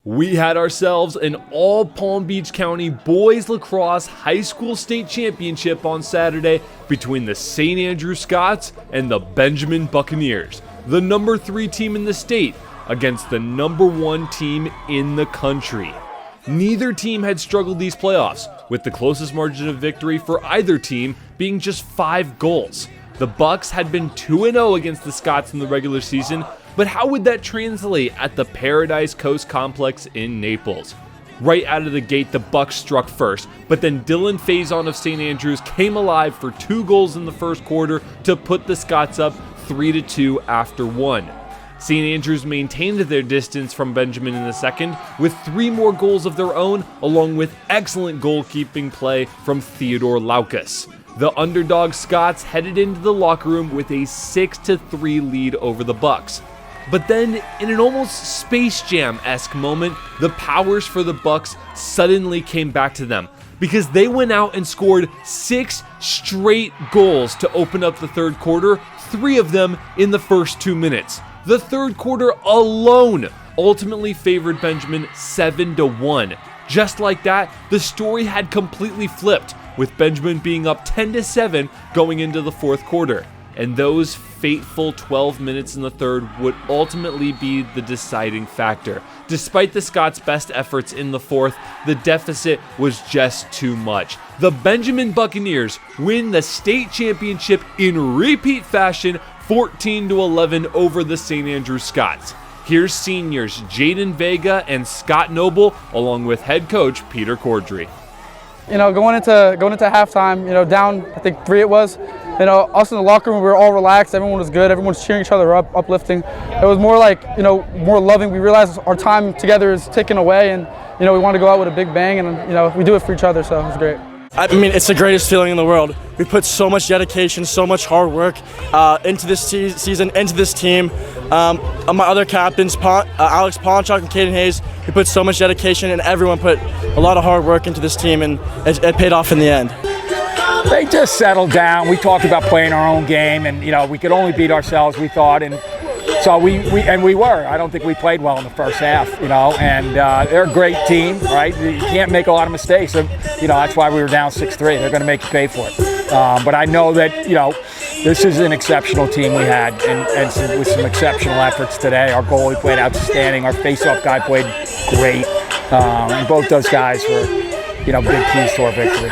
We had ourselves an all Palm Beach County boys lacrosse high school state championship on Saturday between the St. Andrew Scots and the Benjamin Buccaneers, the number 3 team in the state against the number 1 team in the country. Neither team had struggled these playoffs, with the closest margin of victory for either team being just 5 goals. The Bucks had been 2-0 against the Scots in the regular season, but how would that translate at the Paradise Coast Complex in Naples? Right out of the gate, the Bucks struck first, but then Dylan Faison of St. Andrews came alive for 2 goals in the first quarter to put the Scots up 3-2 after 1. St. Andrews maintained their distance from Benjamin in the second with 3 more goals of their own, along with excellent goalkeeping play from Theodore Laukas. The underdog Scots headed into the locker room with a 6-3 lead over the Bucks. But then, in an almost Space Jam-esque moment, the powers for the Bucks suddenly came back to them, because they went out and scored 6 straight goals to open up the third quarter, 3 of them in the first 2 minutes. The third quarter alone ultimately favored Benjamin 7-1. Just like that, the story had completely flipped, with Benjamin being up 10-7 going into the fourth quarter. And those fateful 12 minutes in the third would ultimately be the deciding factor. Despite the Scots' best efforts in the fourth, the deficit was just too much. The Benjamin Buccaneers win the state championship in repeat fashion, 14-11 over the St. Andrews Scots. Here's seniors Jaden Vega and Scott Noble, along with head coach Peter Cordry. Going into halftime, down, I think 3 it was. Us in the locker room, we were all relaxed. Everyone was good. Everyone was cheering each other up, uplifting. It was more like, more loving. We realized our time together is ticking away, and, we want to go out with a big bang, and, we do it for each other, so it was great. I mean, it's the greatest feeling in the world. We put so much dedication, so much hard work into this season, into this team. My other captains, Alex Ponchak and Caden Hayes, we put so much dedication, and everyone put a lot of hard work into this team, and it paid off in the end. They just settled down. We talked about playing our own game, and we could only beat ourselves, we thought, and so we were. I don't think we played well in the first half, and they're a great team, right? You can't make a lot of mistakes, and that's why we were down 6-3. They're going to make you pay for it. But I know that this is an exceptional team we had, and with some exceptional efforts today. Our goalie played outstanding. Our face-off guy played great, and both those guys were big keys to our victory.